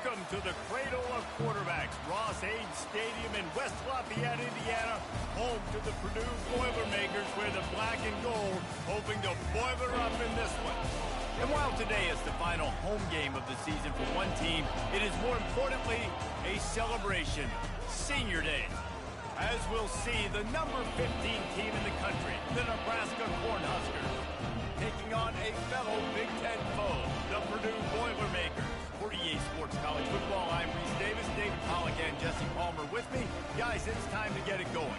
Welcome to the Cradle of Quarterbacks, Ross-Ade Stadium in West Lafayette, Indiana, home to the Purdue Boilermakers, where the black and gold hoping to boiler up in this one. And while today is the final home game of the season for one team, it is more importantly a celebration, Senior Day. As we'll see, the number 15 team in the country, the Nebraska Cornhuskers, taking on a fellow Big Ten foe, the Purdue Boilermakers. For EA Sports College Football, I'm Reese Davis, David Pollack, and Jesse Palmer with me. Guys, it's time to get it going.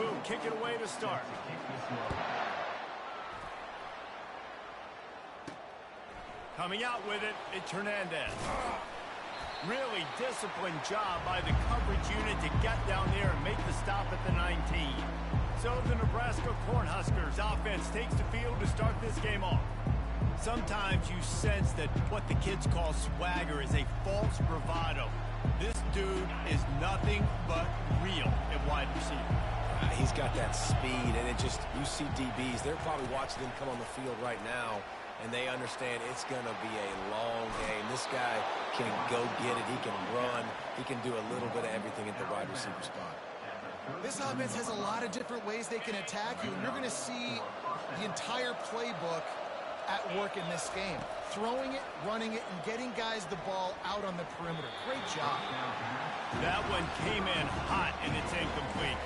Move, kick it away to start. Coming out with it, it's Hernandez. Really disciplined job by the coverage unit to get down there and make the stop at the 19. So the Nebraska Cornhuskers offense takes the field to start this game off. Sometimes you sense that what the kids call swagger is a false bravado. This dude is nothing but real at wide receiver. He's got that speed, and it just, you see DBs, they're probably watching him come on the field right now, and they understand it's going to be a long game. This guy can go get it. He can run. He can do a little bit of everything at the wide receiver spot. This offense has a lot of different ways they can attack you, and you're going to see the entire playbook at work in this game. Throwing it, running it, and getting guys the ball out on the perimeter. Great job. That one came in hot, and it's incomplete.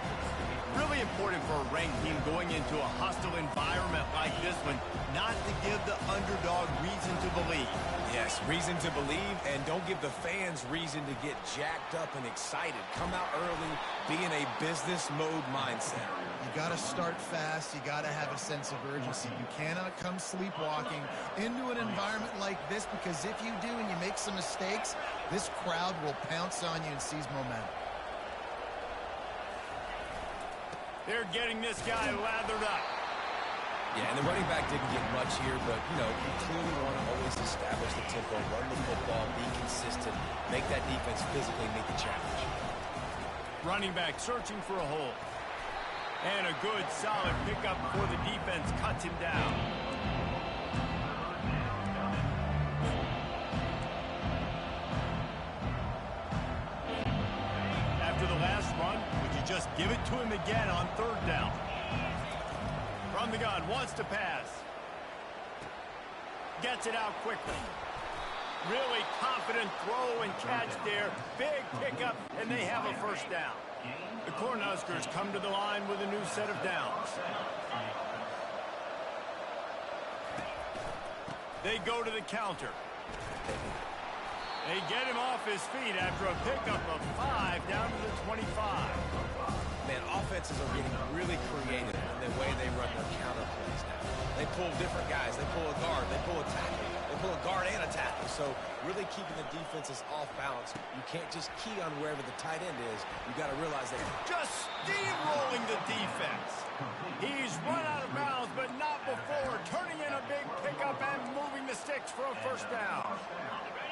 Really important for a ranked team going into a hostile environment like this one, not to give the underdog reason to believe. Yes, reason to believe, and don't give the fans reason to get jacked up and excited. Come out early, be in a business mode mindset. You got to start fast. You got to have a sense of urgency. You cannot come sleepwalking into an environment like this, because if you do and you make some mistakes, this crowd will pounce on you and seize momentum. They're getting this guy lathered up. Yeah, and the running back didn't get much here, but, you know, you clearly want to always establish the tempo, run the football, be consistent, make that defense physically meet the challenge. Running back searching for a hole. And a good, solid pickup before the defense cuts him down. After the last run, would you just give it to him again on third down? From the gun, wants to pass. Gets it out quickly. Really confident throw and catch there. Big pickup, and they have a first down. The Cornhuskers come to the line with a new set of downs. They go to the counter. They get him off his feet after a pickup of 5 down to the 25. Man, offenses are getting really creative in the way they run their counter plays now. They pull different guys. They pull a guard. They pull a tackle. They pull a guard and a tackle. So really keeping the defenses off balance. You can't just key on wherever the tight end is. You got to realize that. Just steamrolling the defense. He's run out of bounds, but not before. Turning in a big pickup and moving the sticks for a first down.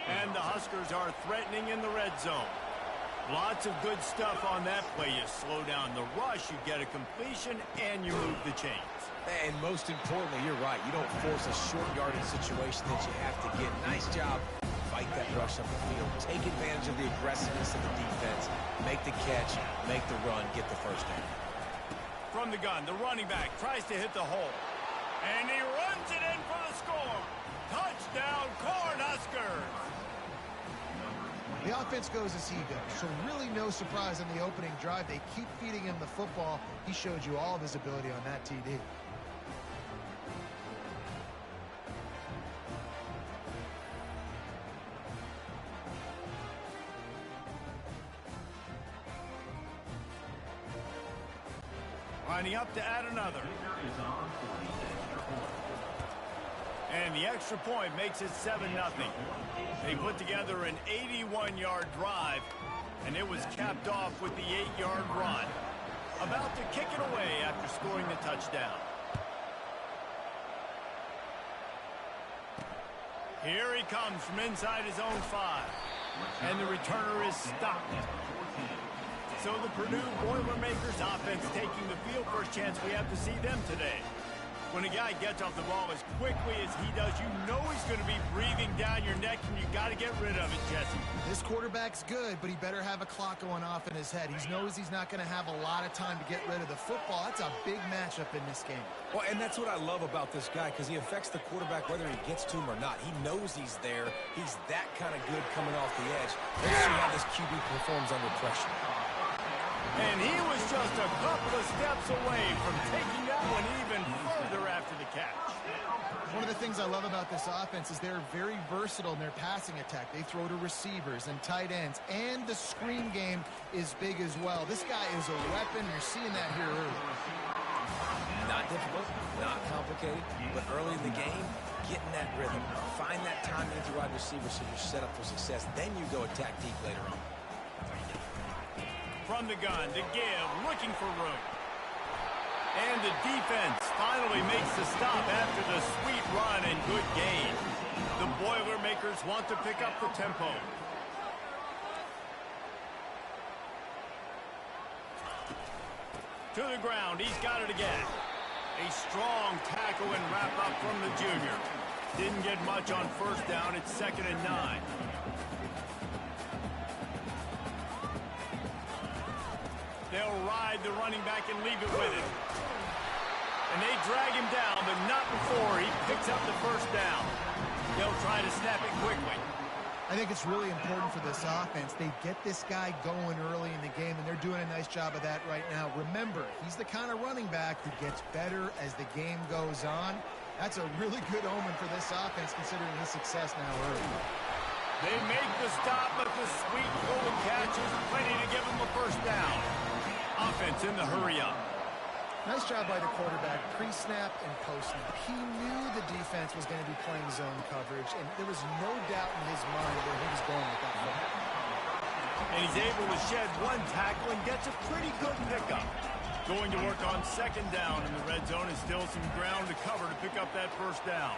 And the Huskers are threatening in the red zone. Lots of good stuff on that play. You slow down the rush, you get a completion, and you move the chains. And most importantly, you're right. You don't force a short yardage situation that you have to get. Nice job. Fight that rush up the field. Take advantage of the aggressiveness of the defense. Make the catch, make the run, get the first down. From the gun, the running back tries to hit the hole. And he runs it in for the score. Touchdown, Cornhuskers! The offense goes as he goes, so really no surprise on the opening drive. They keep feeding him the football. He showed you all of his ability on that TD. Lining up to add another. And the extra point makes it 7-0. They put together an 81-yard drive, and it was capped off with the 8-yard run. About to kick it away after scoring the touchdown. Here he comes from inside his own 5. And the returner is stopped. So the Purdue Boilermakers offense taking the field. First chance we have to see them today. When a guy gets off the ball as quickly as he does, you know he's going to be breathing down your neck, and you got to get rid of it, Jesse. This quarterback's good, but he better have a clock going off in his head. He knows he's not going to have a lot of time to get rid of the football. That's a big matchup in this game. Well, and that's what I love about this guy, because he affects the quarterback whether he gets to him or not. He knows he's there. He's that kind of good coming off the edge. Let's see how this QB performs under pressure. And he was just a couple of steps away from taking that one even further after the catch. One of the things I love about this offense is they're very versatile in their passing attack. They throw to receivers and tight ends, and the screen game is big as well. This guy is a weapon. You're seeing that here early. Not difficult, not complicated, but early in the game, getting that rhythm. Find that time with your wide receiver so you're set up for success. Then you go attack deep later on. From the gun to give, looking for room. And the defense finally makes the stop after the sweet run and good gain. The Boilermakers want to pick up the tempo. To the ground, he's got it again. A strong tackle and wrap up from the junior. Didn't get much on first down. It's 2nd and 9. They'll ride the running back and leave it with him. And they drag him down, but not before he picks up the first down. They'll try to snap it quickly. I think it's really important for this offense. They get this guy going early in the game, and they're doing a nice job of that right now. Remember, he's the kind of running back who gets better as the game goes on. That's a really good omen for this offense, considering his success now early. They make the stop, but the sweet golden catch is plenty to give them a first down. Offense in the hurry-up. Nice job by the quarterback, pre-snap and post-snap. He knew the defense was going to be playing zone coverage, and there was no doubt in his mind where he was going with that football. And he's able to shed one tackle and gets a pretty good pickup. Going to work on 2nd down in the red zone, and still some ground to cover to pick up that first down.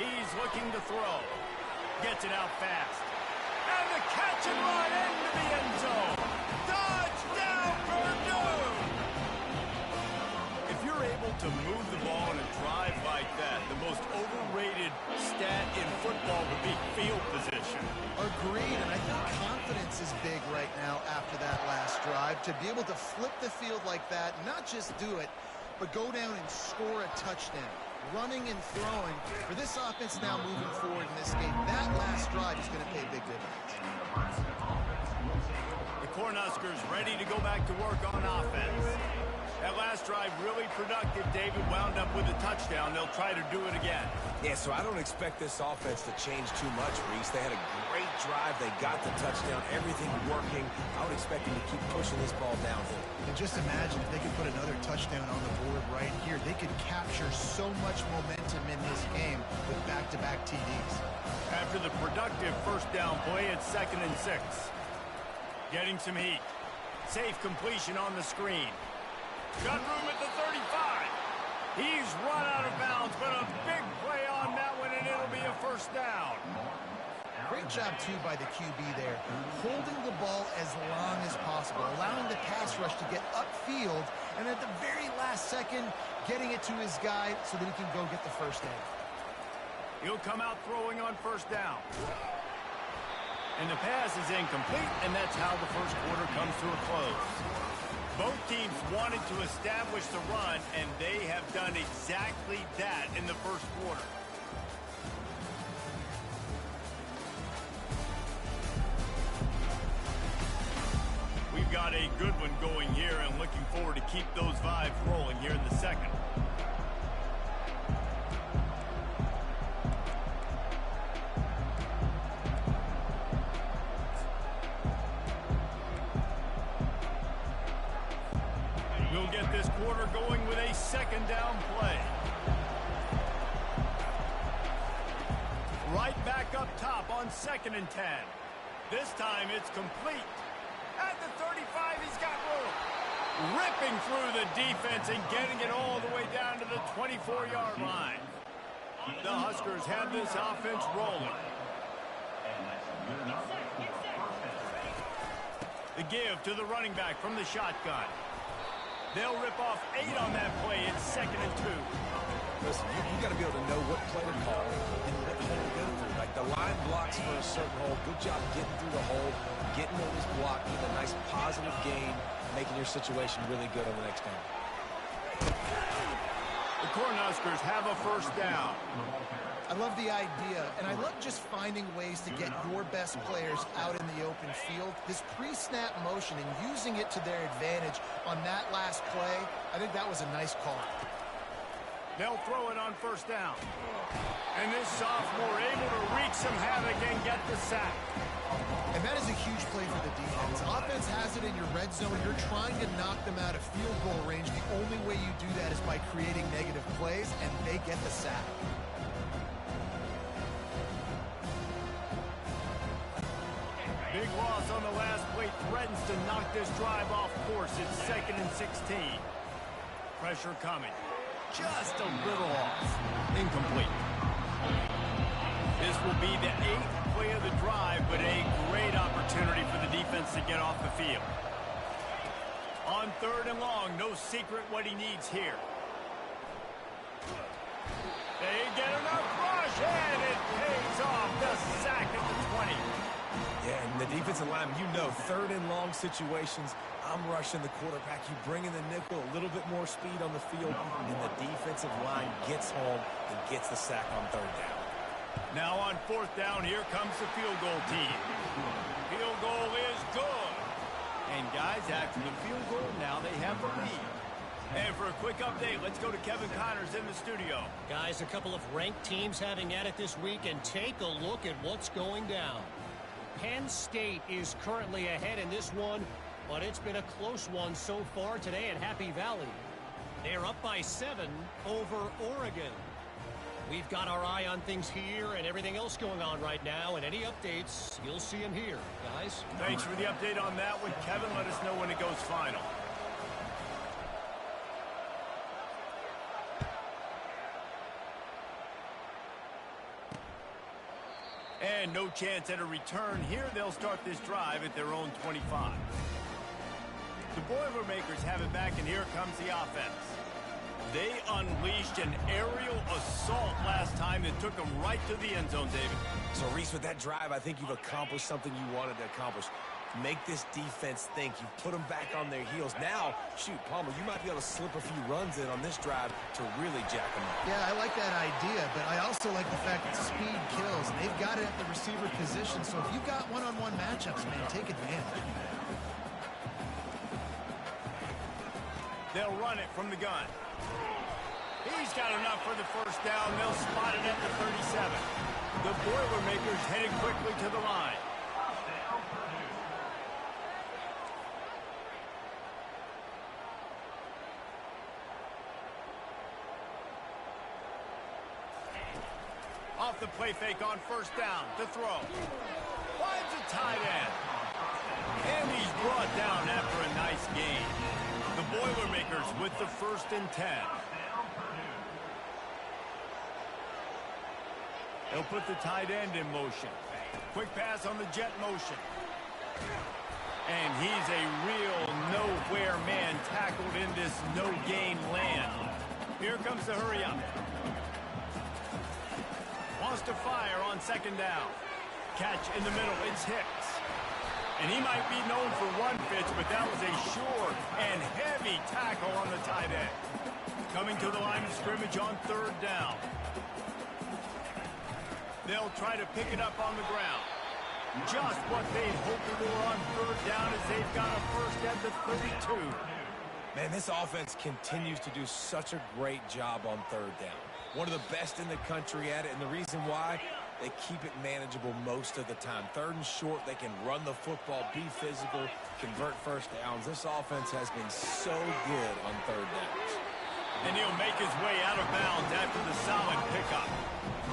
He's looking to throw. Gets it out fast. And the catch and run into the end zone. Touchdown, Purdue! If you're able to move the ball in a drive like that, the most overrated stat in football would be field position. Agreed, and I think confidence is big right now after that last drive. To be able to flip the field like that, not just do it, but go down and score a touchdown. running and throwing. For this offense now moving forward in this game, that last drive is going to pay big dividends. The Cornhuskers ready to go back to work on offense. That last drive really productive. David wound up with a touchdown. They'll try to do it again. Yeah, so I don't expect this offense to change too much, Reese. They had a great drive. They got the touchdown. Everything working. I would expect them to keep pushing this ball downhill. And just imagine if they could put another touchdown on the board right here. They could capture so much momentum in this game with back-to-back TDs. After the productive first down play, it's 2nd and 6. Getting some heat. Safe completion on the screen. Got room at the 35. He's run out of bounds, but a big play on that one, and it'll be a first down. Great job, too, by the QB there, holding the ball as long as possible, allowing the pass rush to get upfield, and at the very last second, getting it to his guy so that he can go get the first down. He'll come out throwing on first down. And the pass is incomplete, and that's how the first quarter comes to a close. Both teams wanted to establish the run, and they have done exactly that in the first quarter. We've got a good one going here, and looking forward to keep those vibes rolling here in the second. We'll get this quarter going with a second down play. Right back up top on 2nd and 10. This time it's complete. At the 35, he's got room. Ripping through the defense and getting it all the way down to the 24-yard line. The Huskers have this offense rolling. The give to the running back from the shotgun. They'll rip off 8 on that play. It's 2nd and 2. Listen, you got to be able to know what play to call and what hole to go through. Like the line blocks for a certain hole. Good job getting through the hole, getting what was blocked, getting a nice positive gain, making your situation really good on the next down. The Cornhuskers have a first down. I love the idea, and I love just finding ways to get your best players out in the open field. This pre-snap motion and using it to their advantage on that last play, I think that was a nice call. They'll throw it on first down. And this sophomore able to wreak some havoc and get the sack. And that is a huge play for the defense. Offense has it in your red zone. You're trying to knock them out of field goal range. The only way you do that is by creating negative plays, and they get the sack. Big loss on the last play threatens to knock this drive off course. It's 2nd and 16. Pressure coming. Just a little off. Incomplete. This will be the 8th play of the drive, but a great opportunity for the defense to get off the field. On 3rd and long, no secret what he needs here. They get enough rush, and it pays off. The sack at the 20. Yeah, and the defensive lineman, you know, 3rd and long situations, I'm rushing the quarterback. You bring in the nickel, a little bit more speed on the field, and the defensive line gets home and gets the sack on 3rd down. Now on 4th down, here comes the field goal team. Field goal is good. And guys, after the field goal, now they have the lead. And for a quick update, let's go to Kevin Connors in the studio. Guys, a couple of ranked teams having at it this week, and take a look at what's going down. Penn State is currently ahead in this one, but it's been a close one so far today at Happy Valley. They're up by 7 over Oregon. We've got our eye on things here and everything else going on right now, and any updates, you'll see them here, guys. Thanks for the update on that one, Kevin. Let us know when it goes final. And no chance at a return here. They'll start this drive at their own 25. The Boilermakers have it back, and here comes the offense. They unleashed an aerial assault last time that took them right to the end zone, David. So, Reese, with that drive, I think you've accomplished something you wanted to accomplish. make this defense think. You put them back on their heels. Now, shoot, Palmer, you might be able to slip a few runs in on this drive to really jack them up. Yeah, I like that idea, but I also like the fact that speed kills. And they've got it at the receiver position, so if you've got one-on-one matchups, man, take advantage. They'll run it from the gun. He's got enough for the first down. They'll spot it at the 37. The Boilermakers headed quickly to the line. Off the play fake on first down. To throw. Finds a tight end. And he's brought down after a nice gain. The Boilermakers with the 1st and 10. They'll put the tight end in motion. Quick pass on the jet motion. And he's a real nowhere man tackled in this no-gain land. Here comes the hurry up. Wants to fire on 2nd down. Catch in the middle. It's Hicks. And he might be known for one pitch, but that was a sure and heavy tackle on the tight end. Coming to the line of scrimmage on 3rd down. They'll try to pick it up on the ground. Just what they'd hoped for on 3rd down as they've got a first at the 32. Man, this offense continues to do such a great job on 3rd down. One of the best in the country at it, and the reason why, they keep it manageable most of the time. 3rd and short, they can run the football, be physical, convert first downs. This offense has been so good on 3rd downs. And he'll make his way out of bounds after the solid pickup.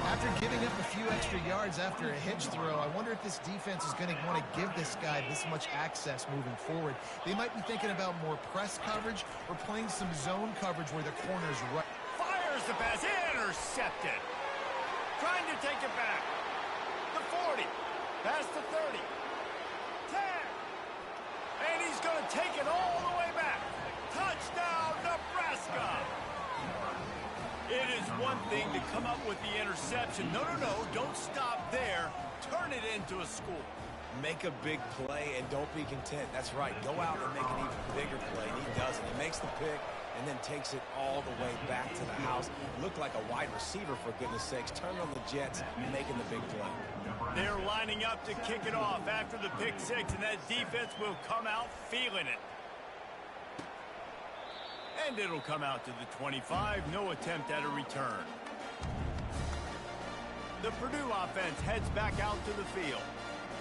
After giving up a few extra yards after a hitch throw, I wonder if this defense is going to want to give this guy this much access moving forward. They might be thinking about more press coverage or playing some zone coverage where the corner's right. Fires the pass, intercepted. Trying to take it back. The 40, past the 30, 10. And he's going to take it all the way back. Touchdown, Nebraska. It is one thing to come up with the interception. No, don't stop there. Turn it into a score. Make a big play and don't be content. That's right. Go out and make an even bigger play. And he does it. He makes the pick and then takes it all the way back to the house. Looked like a wide receiver, for goodness sakes. Turned on the Jets, making the big play. They're lining up to kick it off after the pick six, and that defense will come out feeling it. And it'll come out to the 25. No attempt at a return. The Purdue offense heads back out to the field.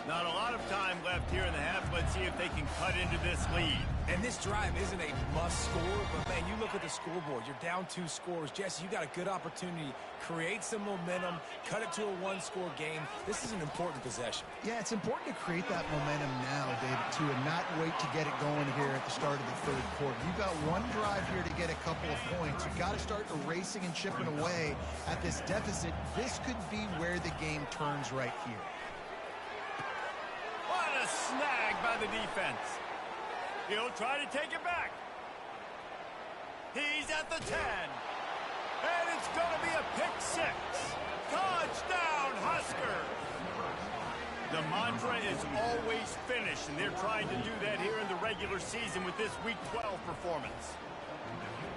Not a lot of time left here in the half. Let's see if they can cut into this lead. And this drive isn't a must score, but, man, you look at the scoreboard. You're down 2 scores. Jesse, you got a good opportunity. Create some momentum. Cut it to a 1-score game. This is an important possession. Yeah, it's important to create that momentum now, David, too, and not wait to get it going here at the start of the 3rd quarter. You've got one drive here to get a couple of points. You've got to start erasing and chipping away at this deficit. This could be where the game turns right here. What a snag by the defense. He'll try to take it back. He's at the 10. And it's going to be a pick six. Touchdown, Huskers. The mantra is always finish, and they're trying to do that here in the regular season with this Week 12 performance.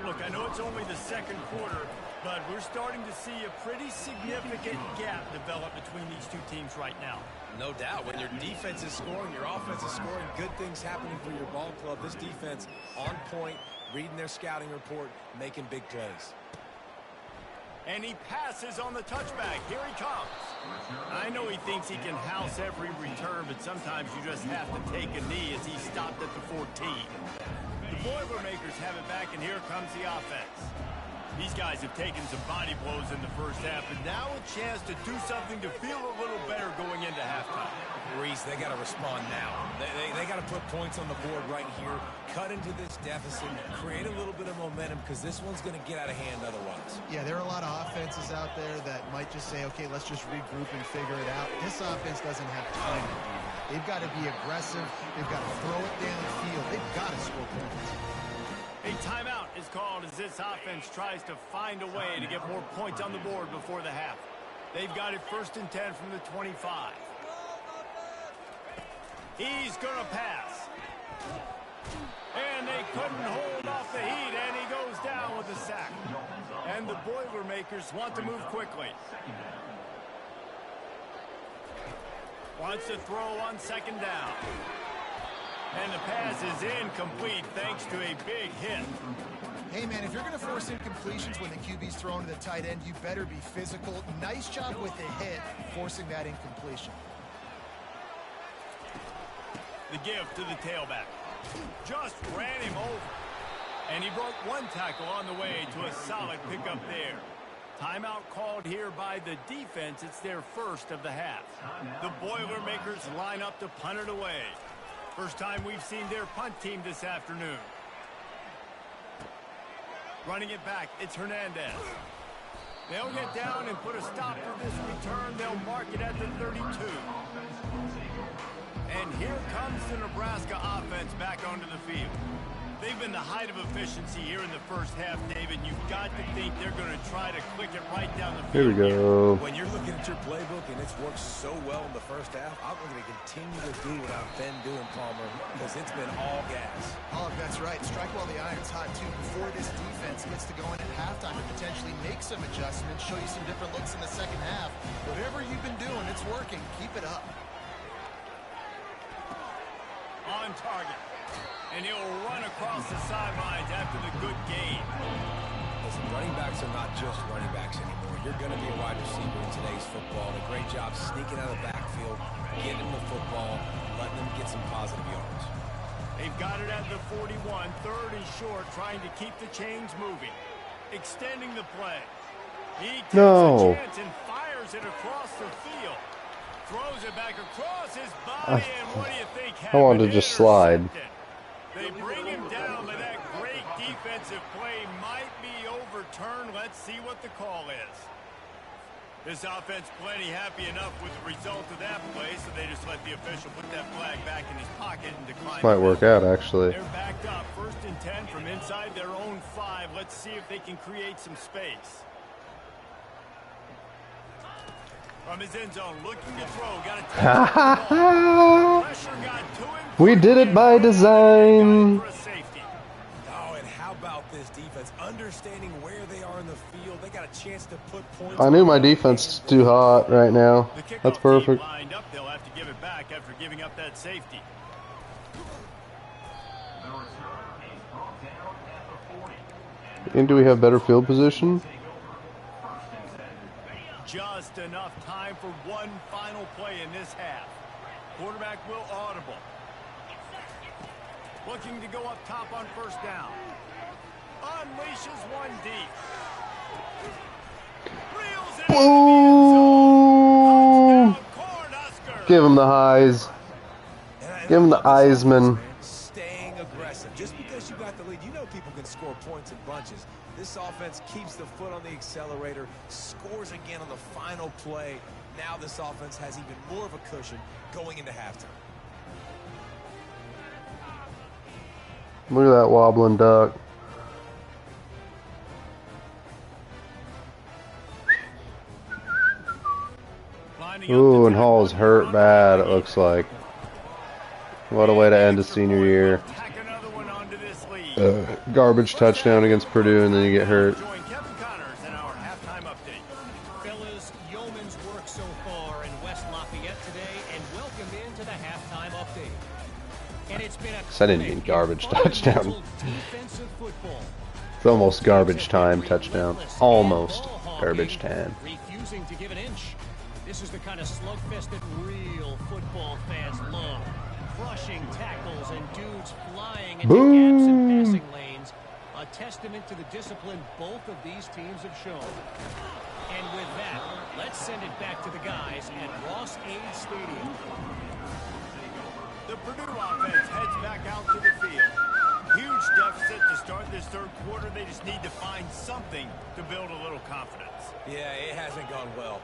Look, I know it's only the 2nd quarter, but we're starting to see a pretty significant gap develop between these two teams right now. No doubt. When your defense is scoring, your offense is scoring, good things happening for your ball club. This defense on point, reading their scouting report, making big plays. And he passes on the touchback. Here he comes. I know he thinks he can house every return, but sometimes you just have to take a knee as he stopped at the 14. The Boilermakers have it back, and here comes the offense. These guys have taken some body blows in the first half, but now a chance to do something to feel a little better going into halftime. Reese, they got to respond now. They got to put points on the board right here, cut into this deficit, create a little bit of momentum, because this one's going to get out of hand otherwise. Yeah, there are a lot of offenses out there that might just say, okay, let's just regroup and figure it out. This offense doesn't have time to do that. They've got to be aggressive. They've got to throw it downfield. They've got to score points. A timeout is called as this offense tries to find a way to get more points on the board before the half. They've got it 1st and 10 from the 25. He's going to pass. And they couldn't hold off the heat, and he goes down with a sack. And the Boilermakers want to move quickly. Wants to throw on second down. And the pass is incomplete thanks to a big hit. Hey, man, if you're going to force incompletions when the QB's thrown to the tight end, you better be physical. Nice job with the hit, forcing that incompletion. The give to the tailback. Just ran him over. And he broke one tackle on the way to a solid pickup there. Timeout called here by the defense. It's their first of the half. The Boilermakers line up to punt it away. First time we've seen their punt team this afternoon. Running it back, it's Hernandez. They'll get down and put a stop to this return. They'll mark it at the 32. And here comes the Nebraska offense back onto the field. They've been the height of efficiency here in the first half, David. You've got to think they're going to try to click it right down the field. Here we go. When you're looking at your playbook and it's worked so well in the first half, I'm going to continue to do what I've been doing, Palmer, because it's been all gas. Oh, that's right. Strike while the iron's hot, too, before this defense gets to go in at halftime and potentially make some adjustments, show you some different looks in the second half. Whatever you've been doing, it's working. Keep it up. On target. And he'll run across the sidelines after the good game. Listen, running backs are not just running backs anymore. You're going to be a wide receiver in today's football. A great job sneaking out of the backfield, getting them the football, letting them get some positive yards. They've got it at the 41, third and short, trying to keep the chains moving. Extending the play. He takes a chance and fires it across the field. Throws it back across his body, and what do you think happened? I wanted to just slide. They bring him down, but that great defensive play might be overturned. Let's see what the call is. This offense plenty happy enough with the result of that play, so they just let the official put that flag back in his pocket and decline. Might work out, actually. They're backed up, 1st and 10 from inside their own 5. Let's see if they can create some space. From his end zone, looking to throw, got to take the ball. Pressure got to him. We did it by design. Oh, and how about this defense? Understanding where they are in the field, they got a chance to put points. I knew my defense is too hot right now. That's perfect. Lined up, they'll have to give it back after giving up that safety. And do we have better field position? Just enough time for one final play in this half. Quarterback will audible. Looking to go up top on first down. Unleashes one deep. Reels it Boom! Give him the highs. Give him the Eisman. Staying aggressive. Just because you got the lead, you know people can score points in bunches. This offense keeps the foot on the accelerator, scores again on the final play. Now this offense has even more of a cushion going into halftime. Look at that wobbling duck. Ooh, and Hall's hurt bad, it looks like. What a way to end a senior year. Garbage touchdown against Purdue, and then you get hurt. Fellas, yeoman's work so far in West Lafayette today, and welcome into the halftime update. And it's been a I didn't mean garbage touchdown. defensive football. It's almost garbage time touchdown. Almost garbage time. Refusing to give an inch. This is the kind of slugfest that real football fans love. Crushing tackles and dudes flying into gaps and passing lanes. A testament to the discipline both of these teams have shown. And with that, let's send it back to the guys at Ross-Ade Stadium. The Purdue offense heads back out to the field. Huge deficit to start this third quarter. They just need to find something to build a little confidence. Yeah, it hasn't gone well.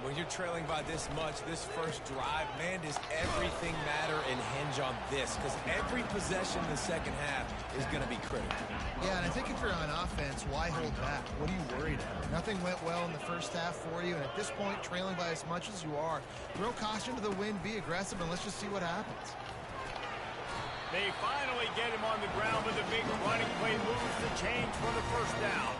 When you're trailing by this much, this first drive, man, does everything matter and hinge on this? Because every possession in the second half is going to be critical. Yeah, and I think if you're on offense, why hold back? What are you worried about? Nothing went well in the first half for you, and at this point, trailing by as much as you are, throw caution to the wind, be aggressive, and let's just see what happens. They finally get him on the ground with a big running play, moves the change for the first down.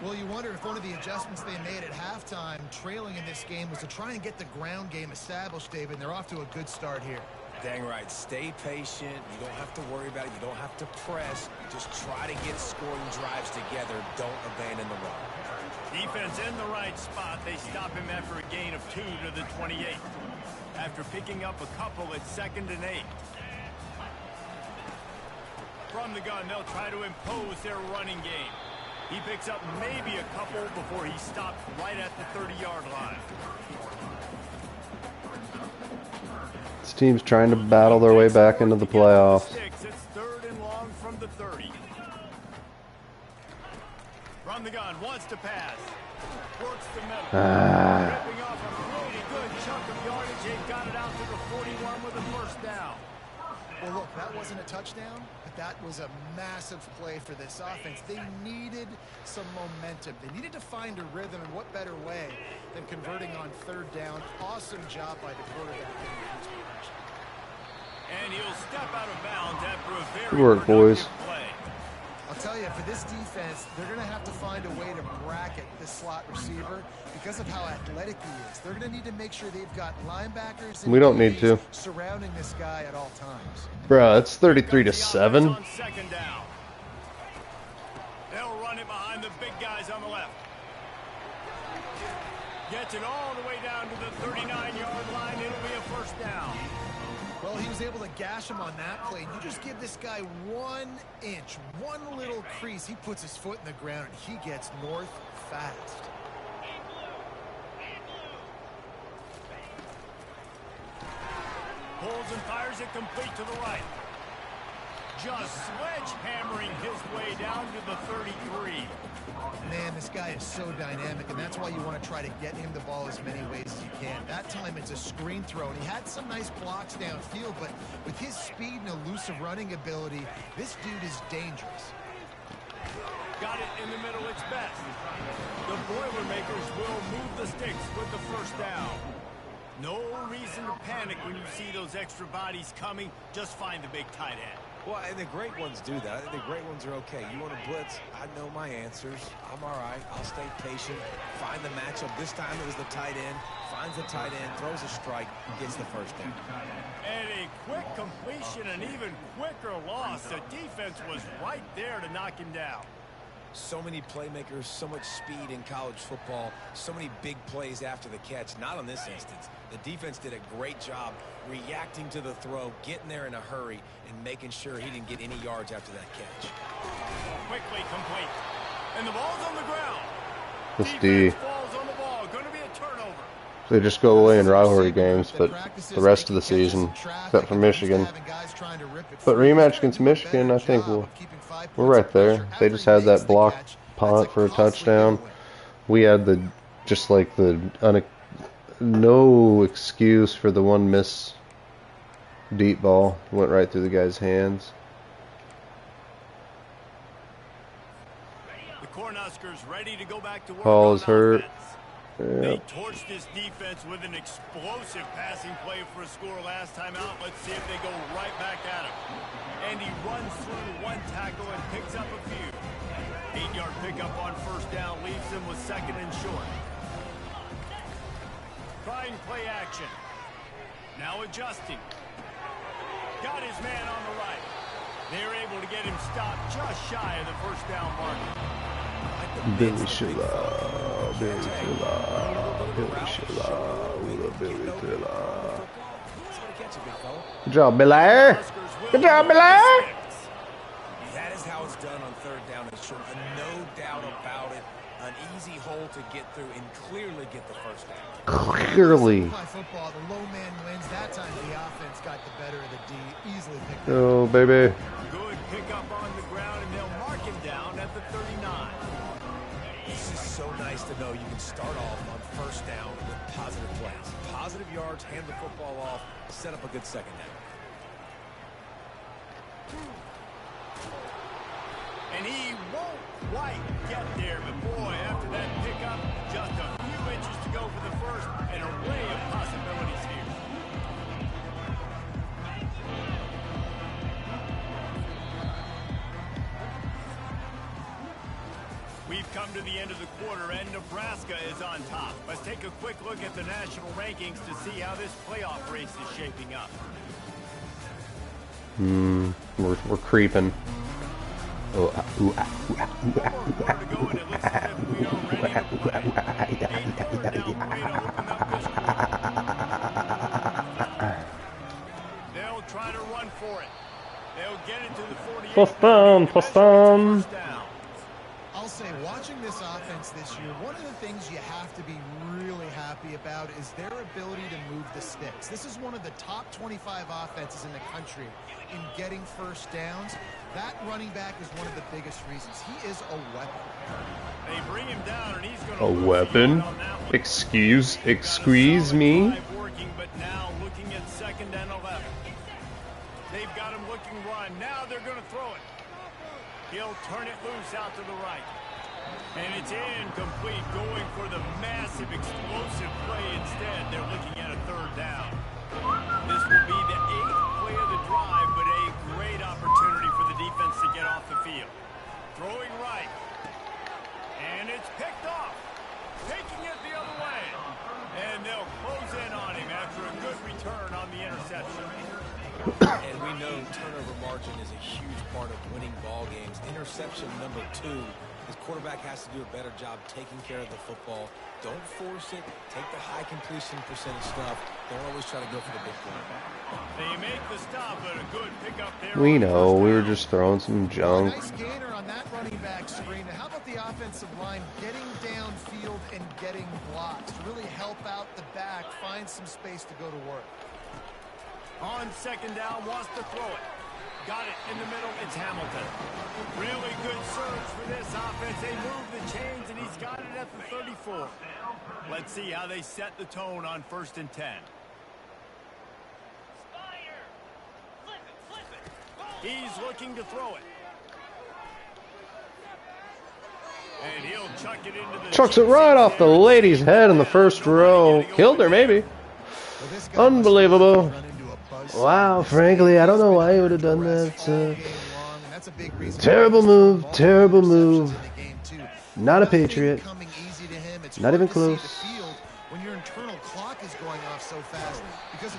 Well, you wonder if one of the adjustments they made at halftime, trailing in this game, was to try and get the ground game established, David, and they're off to a good start here. Dang right. Stay patient. You don't have to worry about it. You don't have to press. Just try to get scoring drives together. Don't abandon the run. Defense in the right spot. They stop him after a gain of 2 to the 28. After picking up a couple at 2nd and 8. From the gun, they'll try to impose their running game. He picks up maybe a couple before he stops right at the 30-yard line. This team's trying to battle their way back into the playoffs. It's 3rd and long from the 30. From the gun, wants to pass. Works the middle. Ripping off a really good chunk of yardage. They've got it out to the 41 with a first down. Well, look, that wasn't a touchdown, but that was a massive play for this offense. They needed some momentum. They needed to find a rhythm, and what better way than converting on 3rd down. Awesome job by the quarterback. And he'll step out of bounds after a very Good work, boys. play. I'll tell you, for this defense, they're going to have to find a way to bracket this slot receiver because of how athletic he is. They're going to need to make sure they've got linebackers and We don't need to. surrounding this guy at all times. Bruh, it's 33-7. On 2nd down. They'll run it behind the big guys on the left. Gets it all the way down to the 39-yard line. It'll be a first down. Well, he was able to gash him on that play. You just give this guy 1 inch, one little crease. He puts his foot in the ground, and he gets north fast. Pulls and fires it complete to the right. Just sledgehammering his way down to the 33. Man, this guy is so dynamic, and that's why you want to try to get him the ball as many ways as you can. That time it's a screen throw, and he had some nice blocks downfield, but with his speed and elusive running ability, this dude is dangerous. Got it in the middle, it's best. The Boilermakers will move the sticks with the first down. No reason to panic when you see those extra bodies coming. Just find the big tight end. Well, and the great ones do that. I think the great ones are okay. You want to blitz? I know my answers. I'm all right. I'll stay patient. Find the matchup. This time it was the tight end. Finds the tight end, throws a strike, gets the first down. And a quick completion, an even quicker loss. The defense was right there to knock him down. So many playmakers, so much speed in college football, so many big plays after the catch. Not on this instance. The defense did a great job reacting to the throw, getting there in a hurry, and making sure he didn't get any yards after that catch. Quickly complete. And the ball's on the ground. This Defense falls on the ball. Going to be a turnover. They just go away in rivalry games, but the rest of the season, except for Michigan. But rematch against Michigan, I think we're right there. They just had that block punt for a touchdown. We had no excuse for the one miss deep ball. Went right through the guy's hands. The Cornhuskers ready to go back to work. Paul is hurt. They torched this defense with an explosive passing play for a score last time out. Let's see if they go right back at him. And he runs through one tackle and picks up a few. 8-yard pickup on first down leaves him with 2nd and short. Trying play action. Now adjusting. Got his man on the right. They're able to get him stopped just shy of the first down marker. Billy Shilla, Billy Shilla, Billy Shilla, Billy Shilla. Good job, Billy. Good job, Billy. That is how it's done on 3rd down and short. No doubt about it. An easy hole to get through and clearly get the first down. Clearly. Football, the low man wins. That time the offense got the better of the D. Easily picked up. Oh, baby. Good pickup on the ground. hand the football off, set up a good second down. And he won't quite get there, but boy, after that pickup, just a few inches to go for the first, an array of possibilities here. We've come to the end of the quarter, and Nebraska is on top. Let's take a quick look at the national rankings to see how this playoff race is shaping up. We're creeping. Oh, they'll try to run for it. They'll get it to the 48. First down. I'll say, watching this offense this year, one of the things you have to be really happy about is their ability to move the sticks. This is one of the top 25 offenses in the country in getting first downs. That running back is one of the biggest reasons. He is a weapon. They bring him down, and he's going to A weapon? Excuse me? Working, but now looking at 2nd and 11. They've got him looking run. Now they're going to throw it. He'll turn it loose out to the right. And it's incomplete, going for the massive explosive play instead. They're looking at a 3rd down. This will be the 8th play of the drive, but a great opportunity for the defense to get off the field. Throwing right. And it's picked off. Taking it the other way. And they'll close in on him after a good return on the interception. And we know turnover margin is a huge part of winning ball games. Interception number 2. His quarterback has to do a better job taking care of the football. Don't force it. Take the high completion percentage stuff. Don't always try to go for the big play. They make the stop, but a good pickup there. We know. We were just throwing some junk. Nice gainer on that running back screen. How about the offensive line getting downfield and getting blocks to really help out the back, find some space to go to work. On 2nd down, wants to throw it. Got it in the middle. It's Hamilton. Really good surge for this offense. They move the chains, and he's got it at the 34. Let's see how they set the tone on 1st and 10. He's looking to throw it. And he'll chuck it into the... Chucks it right off the lady's head in the first row. Killed her, maybe. Unbelievable. Wow, frankly, I don't know why he would have done that. Terrible move, terrible move. Not a Patriot. Not even close.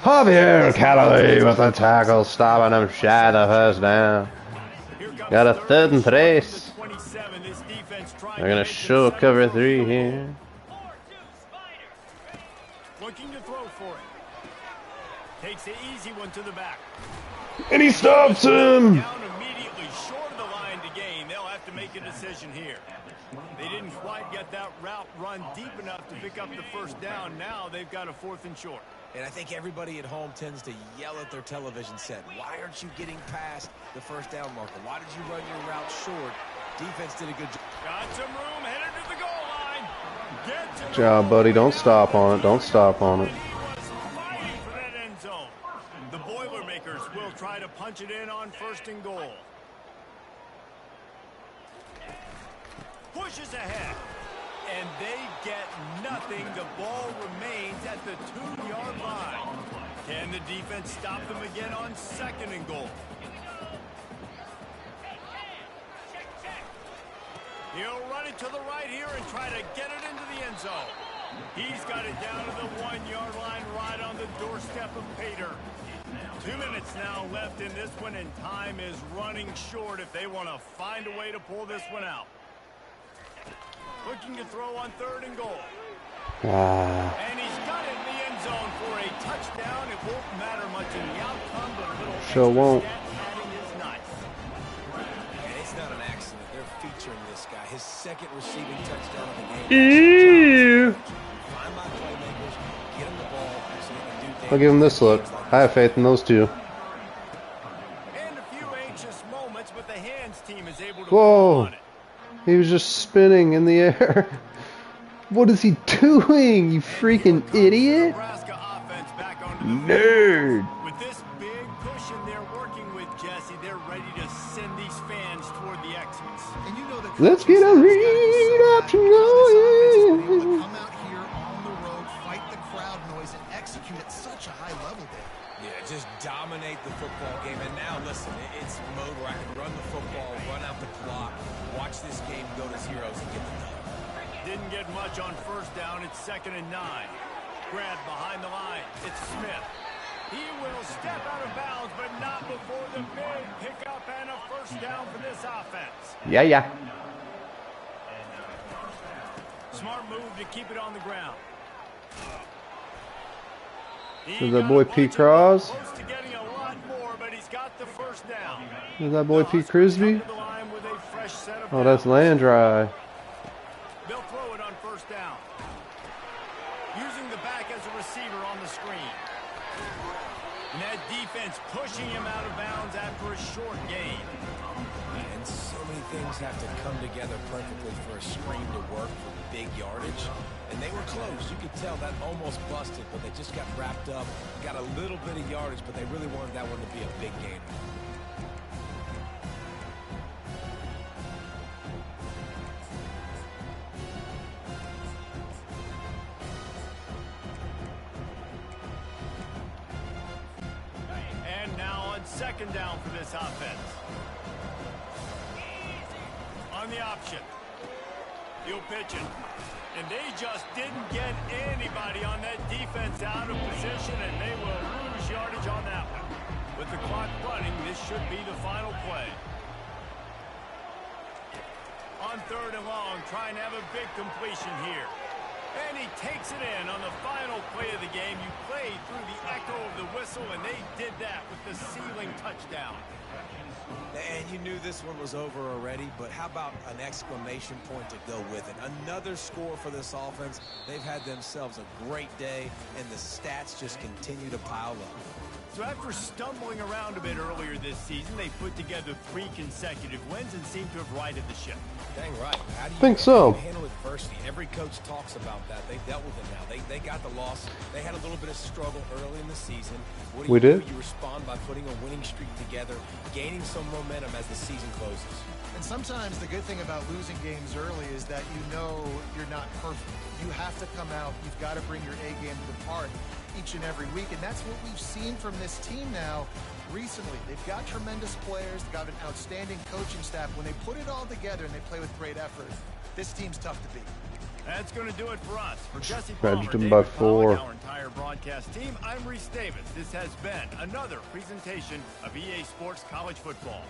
Javier Callaway with a tackle, stopping him shy of the first down. Got a 3rd and 3. They're going to show cover 3 here. Looking to throw for it. Takes the easy one to the back. And he stops him. Down immediately short of the line to gain. They'll have to make a decision here. They didn't quite get that route run deep enough to pick up the 1st down. Now they've got a 4th and short. And I think everybody at home tends to yell at their television set. Why aren't you getting past the 1st down marker? Why did you run your route short? Defense did a good job. Got some room, headed to the goal line. Good job, buddy. Don't stop on it. Don't stop on it. He was fighting for that end zone. The Boilermakers will try to punch it in on 1st and goal. Pushes ahead. And they get nothing. The ball remains at the 2-yard line. Can the defense stop them again on 2nd and goal? He'll run it to the right here and try to get it into the end zone. He's got it down to the 1-yard line right on the doorstep of Pater. 2 minutes now left in this one, and time is running short if they want to find a way to pull this one out. Looking to throw on 3rd and goal. And he's got it in the end zone for a touchdown. It won't matter much in the outcome, but a little sure won't. adding is nice. And it's not an accident. They're featuring this guy. His 2nd receiving touchdown of the game. Ew. Find my playmakers, get him the ball so they can do things. I'll give him this look. I have faith in those two. And a few anxious moments, but the hands team is able to Whoa. on it. He was just spinning in the air. What is he doing, you freaking idiot? Nebraska offense back on Nerd. With this big cushion they're working with, Jesse, they're ready to send these fans toward the exits. And you know that Let's get a read option going. Come out here on the road, fight the crowd noise, and execute at such a high level, Dave. Yeah, just dominate the football game. And now, listen, it's mode where I can run the football, run out the clock, watch this game go to zeros and get the dub. Didn't get much on first down. It's 2nd and 9. Grab behind the line. It's Smith. He will step out of bounds, but not before the big pickup and a first down for this offense. Yeah. Smart move to keep it on the ground. Is that boy P. Cross? Close to getting a lot more, but he's got the first down. Is that boy P. Crisby? Oh, that's Landry. They'll throw it on first down. Using the back as a receiver on the screen. And that defense pushing him out of bounds after a short gain. And so many things have to come together perfectly for a screen to work for big yardage. And they were close. You could tell that almost busted, but they just got wrapped up, got a little bit of yardage, but they really wanted that one to be a big gain. And now on 2nd down for this offense. On the option. He'll pitch it. And they just didn't get anybody on that defense out of position, and they will lose yardage on that one. With the clock running, this should be the final play. On 3rd and long, trying to have a big completion here. And he takes it in on the final play of the game. You played through the echo of the whistle, and they did that with the sealing touchdown. And you knew this one was over already, but how about an exclamation point to go with it? Another score for this offense. They've had themselves a great day, and the stats just continue to pile up. So after stumbling around a bit earlier this season, they put together 3 consecutive wins and seem to have righted the ship. Dang right. How do you Think so. handle adversity? Every coach talks about that. They've dealt with it now. They got the loss. They had a little bit of struggle early in the season. What do you do? You respond by putting a winning streak together, gaining some momentum as the season closes. And sometimes the good thing about losing games early is that you know you're not perfect. You have to come out. You've got to bring your A game to the party each and every week, and that's what we've seen from this team now recently. They've got tremendous players, they've got an outstanding coaching staff. When they put it all together and they play with great effort, this team's tough to beat. That's going to do it for us. For Jesse Palmer, David by Pollack, 4. our entire broadcast team, I'm Reese Davis. This has been another presentation of EA Sports College Football.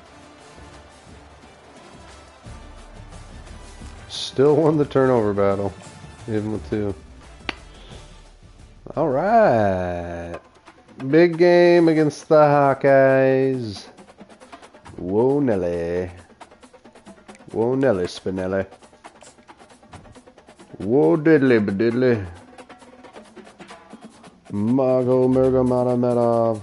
Still won the turnover battle, even with 2. All right. Big game against the Hawkeyes. Whoa, Nelly. Whoa, Nelly Spinelli. Whoa, diddly diddly. Mago Mergamadamadov.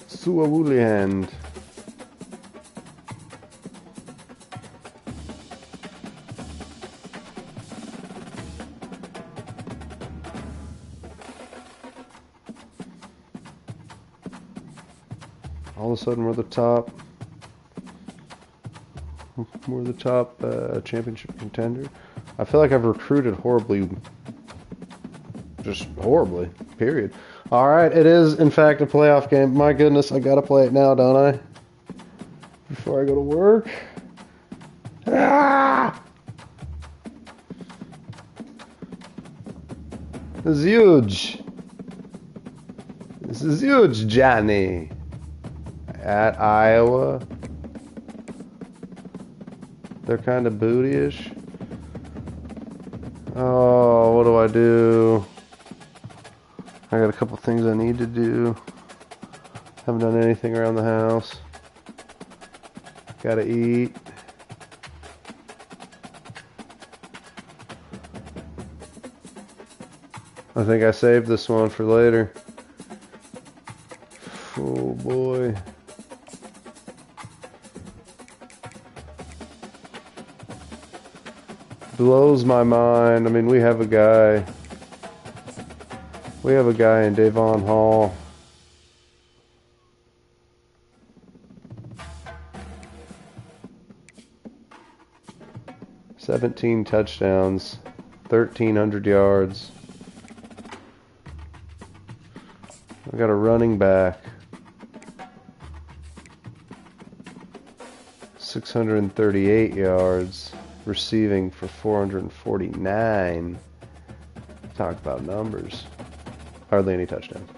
Sua Woollyhand. All of a sudden, we're the top. We're the top championship contender. I feel like I've recruited horribly. Just horribly. Period. All right, it is in fact a playoff game. My goodness, I gotta play it now, don't I? Before I go to work. Ah! This is huge. This is huge, Johnny. At Iowa. They're kind of bootyish. Oh, what do I do? I got a couple things I need to do. Haven't done anything around the house. Gotta eat. I think I saved this one for later. Oh boy. Blows my mind. I mean, we have a guy We have a guy in Davon Hall. "17 touchdowns, 1,300 yards. We got a running back, 638 yards, receiving for 449. Talk about numbers. Hardly any touchdowns.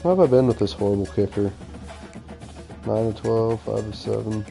How have I been with this horrible kicker? 9 of 12, 5 of 7.